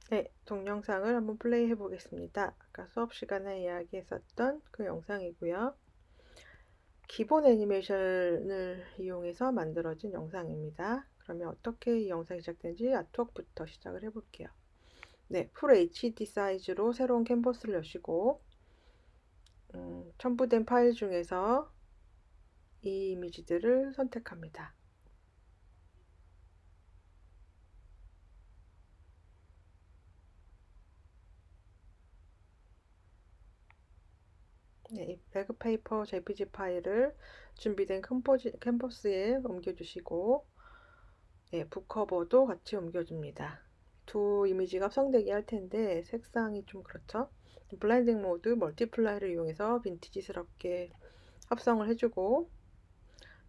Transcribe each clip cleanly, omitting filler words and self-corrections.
네, 동영상을 한번 플레이해 보겠습니다. 아까 수업 시간에 이야기했었던 그 영상이고요. 기본 애니메이션을 이용해서 만들어진 영상입니다. 그러면 어떻게 이 영상이 시작되는지 아트웍부터 시작을 해볼게요. 네, 풀 HD 사이즈로 새로운 캔버스를 여시고 첨부된 파일 중에서 이 이미지들을 선택합니다. 네, 이 백페이퍼 JPG 파일을 준비된 캔버스에 옮겨주시고 네, 북커버도 같이 옮겨줍니다. 두 이미지가 합성되게 할 텐데 색상이 좀 그렇죠? 블렌딩 모드 멀티플라이를 이용해서 빈티지스럽게 합성을 해주고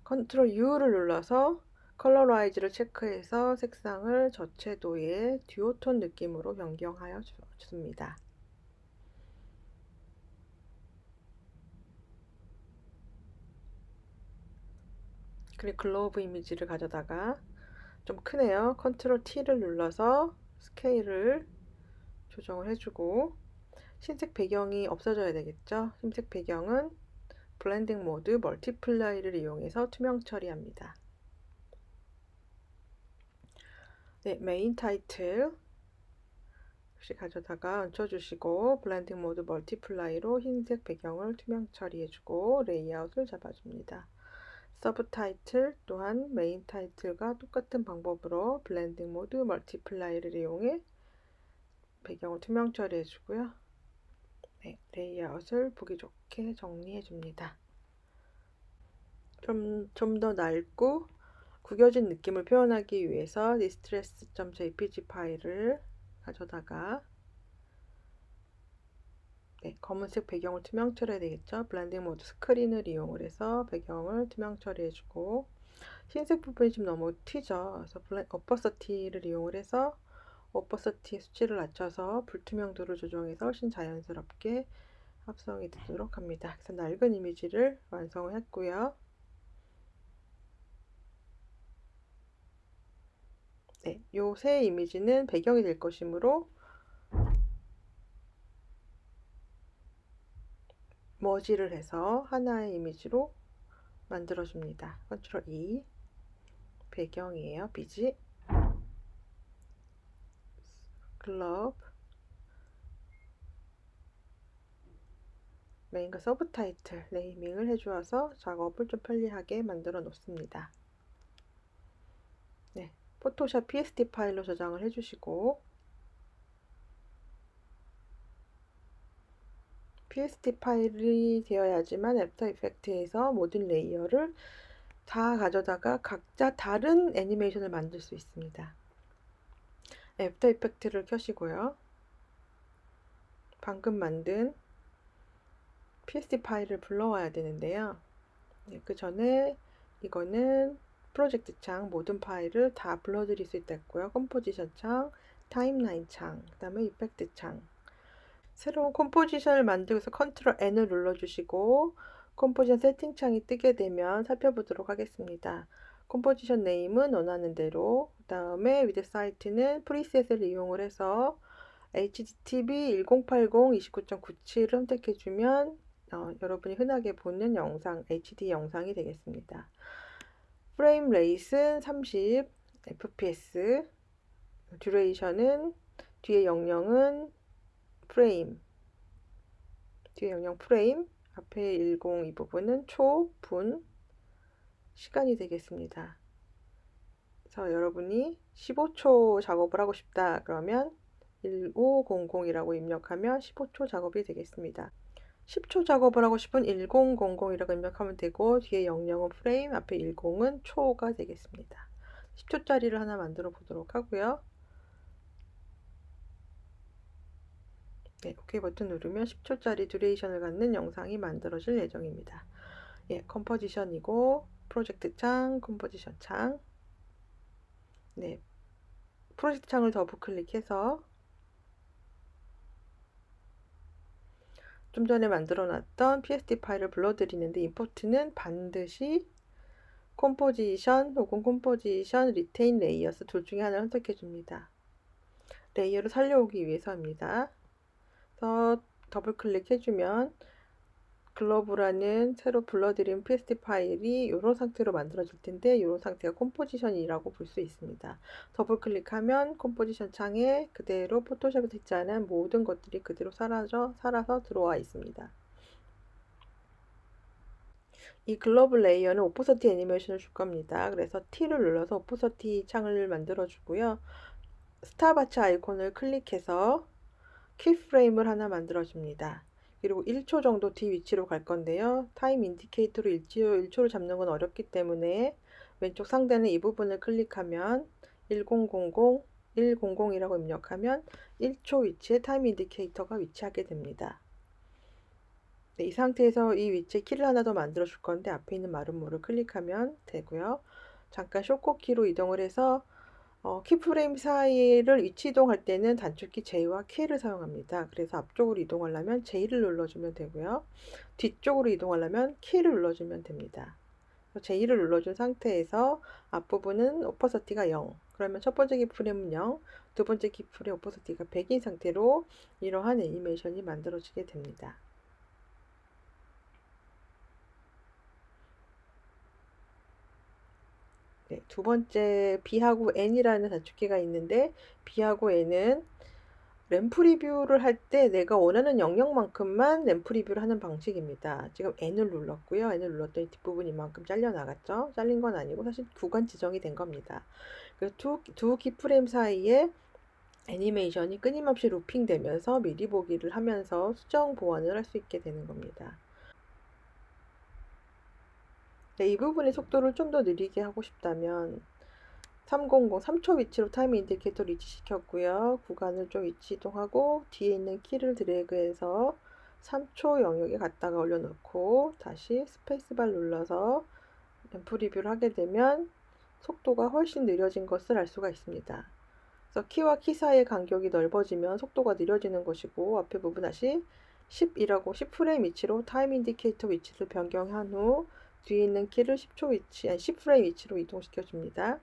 컨트롤 U를 눌러서 컬러라이즈를 체크해서 색상을 저채도의 듀오톤 느낌으로 변경하여 줍니다. 그리고 글로브 이미지를 가져다가 좀 크네요. 컨트롤 T를 눌러서 스케일을 조정을 해주고 흰색 배경이 없어져야 되겠죠. 흰색 배경은 블렌딩 모드 멀티플라이를 이용해서 투명 처리합니다. 네, 메인 타이틀 역시 가져다가 얹혀주시고 블렌딩 모드 멀티플라이로 흰색 배경을 투명 처리해주고 레이아웃을 잡아줍니다. 서브 타이틀 또한 메인 타이틀과 똑같은 방법으로 블렌딩 모드 멀티플라이를 이용해 배경을 투명 처리해주고요. 네, 레이아웃을 보기 좋게 정리해줍니다. 좀 더 낡고 구겨진 느낌을 표현하기 위해서 distress.jpg 파일을 가져다가 네, 검은색 배경을 투명 처리해야 되겠죠. 블렌딩 모드 스크린을 이용을 해서 배경을 투명 처리해주고 흰색 부분이 좀 너무 튀죠. 그래서 오퍼서티를 이용을 해서 오퍼서티의 수치를 낮춰서 불투명도를 조정해서 훨씬 자연스럽게 합성이 되도록 합니다. 그래서 낡은 이미지를 완성을 했고요. 네, 요 새 이미지는 배경이 될 것이므로 머지를 해서 하나의 이미지로 만들어줍니다. 컨트롤 E 배경이에요. 비지 글러브 메인과 서브 타이틀 네이밍을 해주어서 작업을 좀 편리하게 만들어 놓습니다. 네, 포토샵 PSD 파일로 저장을 해주시고 PSD 파일이 되어야지만 애프터 이펙트에서 모든 레이어를 다 가져다가 각자 다른 애니메이션을 만들 수 있습니다. 애프터 이펙트를 켜시고요. 방금 만든 PSD 파일을 불러와야 되는데요. 네, 그 전에 이거는 프로젝트 창 모든 파일을 다 불러드릴 수 있다고요. 컴포지션 창, 타임라인 창, 그 다음에 이펙트 창. 새로운 컴포지션을 만들어서 컨트롤 N을 눌러주시고 컴포지션 세팅 창이 뜨게 되면 살펴보도록 하겠습니다. 컴포지션 네임은 원하는 대로, 그 다음에 위드 사이트는 프리셋을 이용을 해서 HDTV 1080 29.97을 선택해주면 여러분이 흔하게 보는 영상, HD 영상이 되겠습니다. 프레임 레이스는 30 fps, 듀레이션은 뒤에 영영은 프레임, 뒤에 영영 프레임, 앞에 10 이 부분은 초, 분, 시간이 되겠습니다. 그래서 여러분이 15초 작업을 하고 싶다 그러면 1500이라고 입력하면 15초 작업이 되겠습니다. 10초 작업을 하고 싶은 1000이라고 입력하면 되고 뒤에 00은 프레임, 앞에 10은 초가 되겠습니다. 10초짜리를 하나 만들어 보도록 하고요. 네, OK 버튼 누르면 10초짜리 듀레이션을 갖는 영상이 만들어질 예정입니다. 예, 컴포지션이고 프로젝트 창, 컴포지션 창. 네, 프로젝트 창을 더블 클릭해서 좀 전에 만들어 놨던 PSD 파일을 불러드리는데 임포트는 반드시 컴포지션 혹은 컴포지션 리테인 레이어스 둘 중에 하나를 선택해 줍니다. 레이어를 살려오기 위해서입니다. 그래서 더블 클릭해주면 글로브라는 새로 불러들인 PSD 파일이 이런 상태로 만들어질 텐데 이런 상태가 컴포지션이라고 볼 수 있습니다. 더블 클릭하면 컴포지션 창에 그대로 포토샵에 있지 않은 모든 것들이 그대로 살아서 들어와 있습니다. 이 글로브 레이어는 오포서티 애니메이션을 줄 겁니다. 그래서 T를 눌러서 오포서티 창을 만들어 주고요. 스타바츠 아이콘을 클릭해서 키프레임을 하나 만들어 줍니다. 그리고 1초 정도 뒤 위치로 갈 건데요. 타임 인디케이터로 1초를 잡는 건 어렵기 때문에 왼쪽 상단의 이 부분을 클릭하면 1000, 100이라고 입력하면 1초 위치에 타임 인디케이터가 위치하게 됩니다. 네, 이 상태에서 이 위치에 키를 하나 더 만들어 줄 건데 앞에 있는 마름모를 클릭하면 되고요. 잠깐 쇼코키로 이동을 해서 키프레임 사이를 위치 이동할 때는 단축키 J와 K를 사용합니다. 그래서 앞쪽으로 이동하려면 J를 눌러주면 되고요. 뒤쪽으로 이동하려면 K를 눌러주면 됩니다. J를 눌러준 상태에서 앞부분은 오퍼서티가 0. 그러면 첫 번째 키프레임은 0, 두 번째 키프레임 오퍼서티가 100인 상태로 이러한 애니메이션이 만들어지게 됩니다. 네, 두 번째 B하고 N이라는 단축키가 있는데 B하고 N은 램프 리뷰를 할 때 내가 원하는 영역만큼만 램프 리뷰를 하는 방식입니다. 지금 N을 눌렀고요. N을 눌렀더니 뒷부분이 이만큼 잘려나갔죠. 잘린 건 아니고 사실 구간 지정이 된 겁니다. 그래서 두 키프레임 사이에 애니메이션이 끊임없이 루핑 되면서 미리 보기를 하면서 수정 보완을 할 수 있게 되는 겁니다. 네, 이 부분의 속도를 좀 더 느리게 하고 싶다면 3초 위치로 타임 인디케이터를 위치시켰고요. 구간을 좀 위치 이동하고 뒤에 있는 키를 드래그해서 3초 영역에 갖다가 올려놓고 다시 스페이스바를 눌러서 램프 리뷰를 하게 되면 속도가 훨씬 느려진 것을 알 수가 있습니다. 그래서 키와 키 사이의 간격이 넓어지면 속도가 느려지는 것이고 앞에 부분 다시 10이라고 10프레임 위치로 타임 인디케이터 위치를 변경한 후 뒤에 있는 키를 10프레임 위치로 이동시켜 줍니다.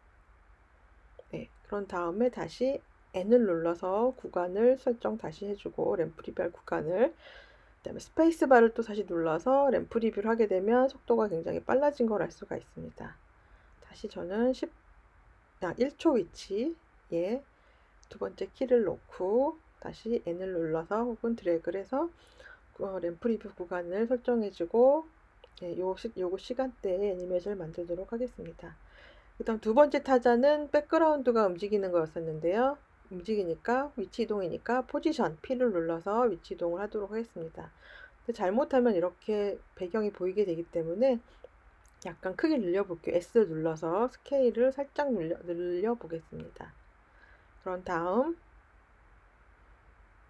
네, 그런 다음에 다시 N을 눌러서 구간을 설정 다시 해주고 램프 리뷰할 구간을 그다음에 스페이스바를 또 다시 눌러서 램프 리뷰를 하게 되면 속도가 굉장히 빨라진 걸 알 수가 있습니다. 다시 저는 1초 위치에 두 번째 키를 놓고 다시 N을 눌러서 혹은 드래그를 해서 램프 리뷰 구간을 설정해주고 네, 요거 시간대에 애니메이션을 만들도록 하겠습니다. 그다음 두 번째 타자는 백그라운드가 움직이는 거였었는데요. 움직이니까 위치 이동이니까 포지션 P를 눌러서 위치 이동을 하도록 하겠습니다. 근데 잘못하면 이렇게 배경이 보이게 되기 때문에 약간 크게 늘려볼게요. S 눌러서 스케일을 살짝 늘려 보겠습니다. 그런 다음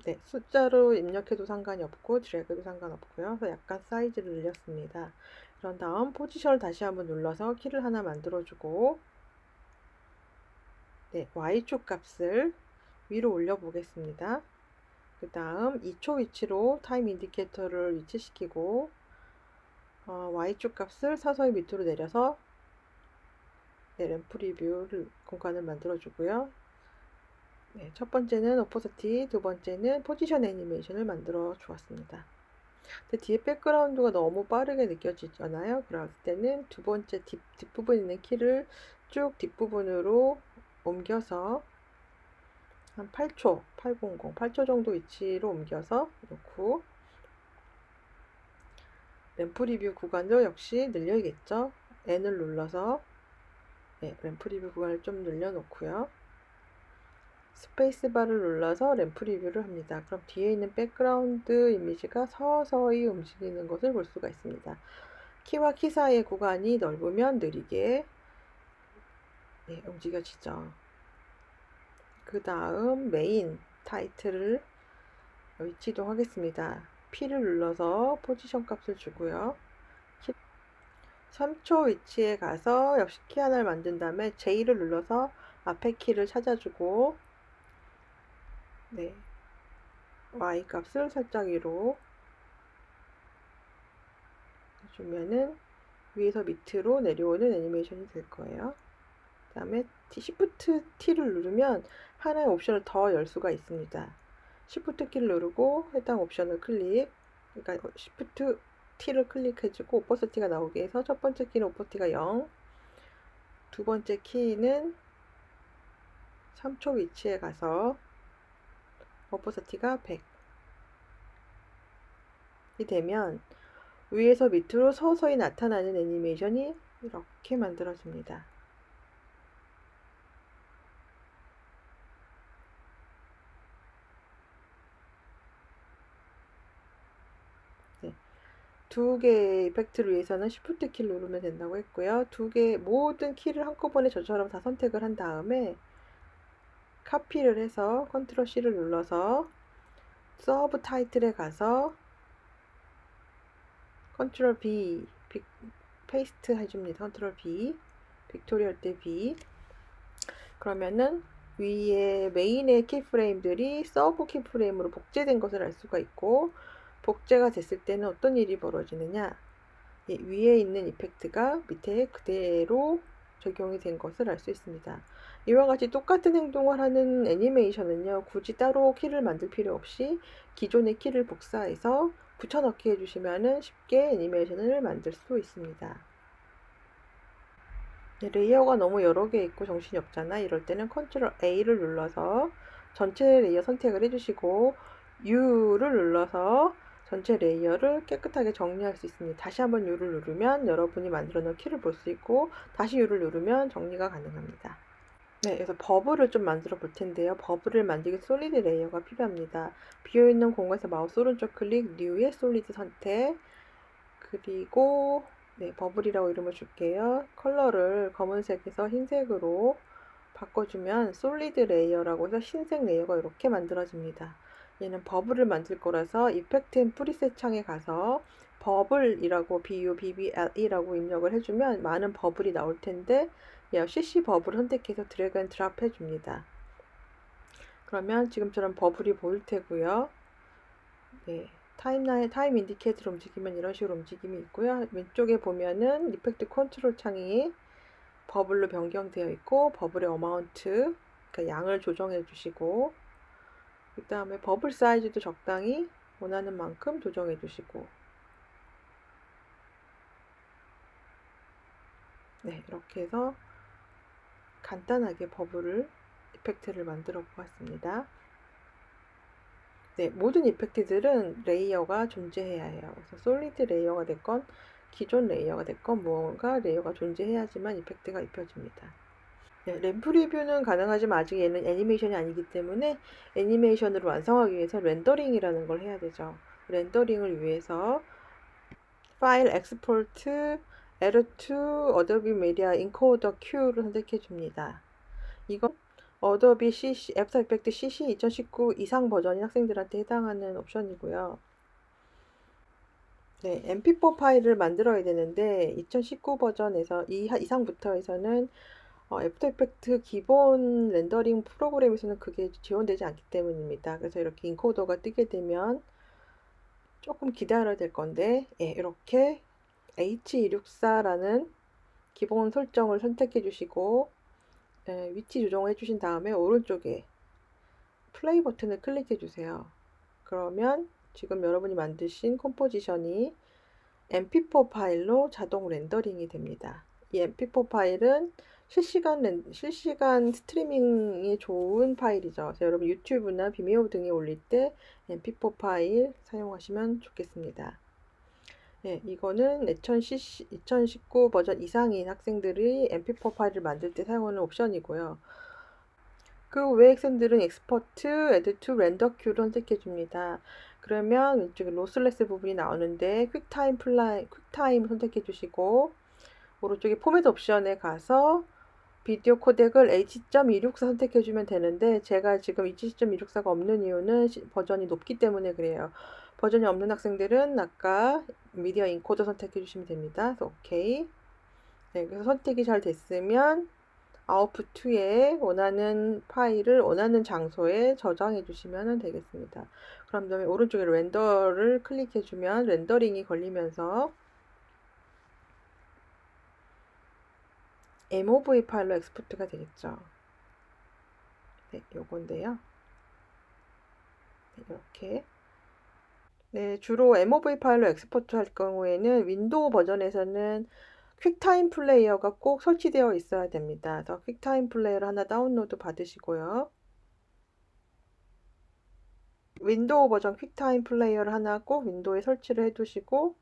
네, 숫자로 입력해도 상관이 없고 드래그도 상관없고요. 그래서 약간 사이즈를 늘렸습니다. 그런 다음 포지션을 다시 한번 눌러서 키를 하나 만들어주고 네, Y축 값을 위로 올려 보겠습니다. 그 다음 2초 위치로 타임 인디케이터를 위치시키고 Y축 값을 서서히 밑으로 내려서 네, 램프 리뷰를 공간을 만들어 주고요. 네, 첫 번째는 오퍼서티, 두 번째는 포지션 애니메이션을 만들어 주었습니다. 근데 뒤에 백그라운드가 너무 빠르게 느껴지잖아요. 그럴 때는 두 번째 뒷부분에 있는 키를 쭉 뒷부분으로 옮겨서 한 8초 정도 위치로 옮겨서 놓고 램프 리뷰 구간도 역시 늘려야겠죠. N을 눌러서 네, 램프 리뷰 구간을 좀 늘려놓고요. 스페이스바를 눌러서 램프 리뷰를 합니다. 그럼 뒤에 있는 백그라운드 이미지가 서서히 움직이는 것을 볼 수가 있습니다. 키와 키 사이의 구간이 넓으면 느리게 네, 움직여지죠. 그 다음 메인 타이틀을 위치 이동하겠습니다. P를 눌러서 포지션 값을 주고요. 3초 위치에 가서 역시 키 하나를 만든 다음에 J를 눌러서 앞에 키를 찾아주고 네, Y 값을 살짝 위로 주면은 위에서 밑으로 내려오는 애니메이션이 될 거예요. 그 다음에 Shift T를 누르면 하나의 옵션을 더 열 수가 있습니다. Shift 키를 누르고 해당 옵션을 클릭, 그러니까 Shift T를 클릭해주고 오퍼시티가 나오게 해서 첫 번째 키는 오퍼시티가 0, 두 번째 키는 3초 위치에 가서 오퍼시티가 100이 되면 위에서 밑으로 서서히 나타나는 애니메이션이 이렇게 만들어집니다. 네. 두 개의 이펙트를 위해서는 Shift 키를 누르면 된다고 했고요. 두 개 모든 키를 한꺼번에 저처럼 다 선택을 한 다음에 카피를 해서 Ctrl C를 눌러서 서브 타이틀에 가서 Ctrl B 페이스트 해줍니다. Ctrl B 빅토리얼 때 B 그러면은 위에 메인의 키프레임들이 서브 키프레임으로 복제된 것을 알 수가 있고 복제가 됐을 때는 어떤 일이 벌어지느냐 위에 있는 이펙트가 밑에 그대로 적용이 된 것을 알 수 있습니다. 이와 같이 똑같은 행동을 하는 애니메이션은요 굳이 따로 키를 만들 필요 없이 기존의 키를 복사해서 붙여넣기 해주시면 쉽게 애니메이션을 만들 수 있습니다. 레이어가 너무 여러 개 있고 정신이 없잖아. 이럴 때는 Ctrl A를 눌러서 전체 레이어 선택을 해주시고 U를 눌러서 전체 레이어를 깨끗하게 정리할 수 있습니다. 다시 한번 U를 누르면 여러분이 만들어 놓은 키를 볼 수 있고 다시 U를 누르면 정리가 가능합니다. 네, 그래서 버블을 좀 만들어 볼 텐데요. 버블을 만들기 위해 솔리드 레이어가 필요합니다. 비어있는 공간에서 마우스 오른쪽 클릭, New의 솔리드 선택, 그리고 네, 버블이라고 이름을 줄게요. 컬러를 검은색에서 흰색으로 바꿔주면 솔리드 레이어라고 해서 흰색 레이어가 이렇게 만들어집니다. 얘는 버블을 만들 거라서 이펙트 앤 프리셋 창에 가서 버블이라고 BUBBLE라고 입력을 해주면 많은 버블이 나올 텐데 CC 버블을 선택해서 드래그 앤 드랍 해줍니다. 그러면 지금처럼 버블이 보일 테고요. 네. 타임 인디케이터로 움직이면 이런 식으로 움직임이 있고요. 왼쪽에 보면은 이펙트 컨트롤 창이 버블로 변경되어 있고 버블의 어마운트, 그러니까 양을 조정해 주시고 그 다음에 버블 사이즈도 적당히 원하는 만큼 조정해 주시고 네, 이렇게 해서 간단하게 버블을 이펙트를 만들어 보았습니다. 네, 모든 이펙트들은 레이어가 존재해야 해요. 그래서 솔리드 레이어가 됐건 기존 레이어가 됐건 무언가 레이어가 존재해야지만 이펙트가 입혀집니다. 네, 램프 리뷰는 가능하지만 아직 얘는 애니메이션이 아니기 때문에 애니메이션으로 완성하기 위해서 렌더링이라는 걸 해야 되죠. 렌더링을 위해서 파일 엑스포트 에러 투 어도비 메디아 인코더 Q를 선택해 줍니다. 이건 어도비 CC, 애프터 이펙트 CC 2019 이상 버전인 학생들한테 해당하는 옵션이고요. 네, MP4 파일을 만들어야 되는데 2019 버전에서 이상부터 해서는 애프터 이펙트 기본 렌더링 프로그램에서는 그게 지원되지 않기 때문입니다. 그래서 이렇게 인코더가 뜨게 되면 조금 기다려야 될 건데 이렇게 H264라는 기본 설정을 선택해 주시고 위치 조정을 해주신 다음에 오른쪽에 플레이 버튼을 클릭해 주세요. 그러면 지금 여러분이 만드신 컴포지션이 mp4 파일로 자동 렌더링이 됩니다. 이 mp4 파일은 실시간 스트리밍이 좋은 파일이죠. 그래서 여러분 유튜브나 비메오 등에 올릴 때 mp4 파일 사용하시면 좋겠습니다. 네, 이거는 2019 버전 이상인 학생들이 mp4 파일을 만들 때 사용하는 옵션이고요. 그 외 학생들은 엑스포트, 애드 투 렌더 큐를 선택해 줍니다. 그러면 왼쪽에 로스레스 부분이 나오는데 퀵타임 선택해 주시고 오른쪽에 포맷 옵션에 가서 비디오 코덱을 H.264 선택해 주면 되는데 제가 지금 H.264가 없는 이유는 버전이 높기 때문에 그래요. 버전이 없는 학생들은 아까 미디어 인코더 선택해 주시면 됩니다. 그래서 오케이. 네, 그래서 선택이 잘 됐으면 아웃풋2에 원하는 파일을 원하는 장소에 저장해 주시면 되겠습니다. 그럼 다음에 오른쪽에 렌더를 클릭해 주면 렌더링이 걸리면서 MOV 파일로 엑스포트가 되겠죠. 네, 요건데요. 네, 이렇게. 네, 주로 MOV 파일로 엑스포트 할 경우에는 윈도우 버전에서는 퀵타임 플레이어가 꼭 설치되어 있어야 됩니다. 그래서 퀵타임 플레이어를 하나 다운로드 받으시고요. 윈도우 버전 퀵타임 플레이어를 하나 꼭 윈도우에 설치를 해두시고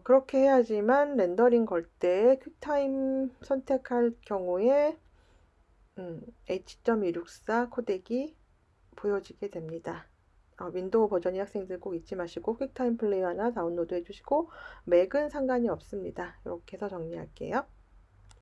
그렇게 해야지만 렌더링 걸 때 퀵타임 선택할 경우에 H.264 코덱이 보여지게 됩니다. 윈도우 버전인 학생들 꼭 잊지 마시고 퀵타임 플레이어 하나 다운로드 해주시고 맥은 상관이 없습니다. 이렇게 해서 정리할게요.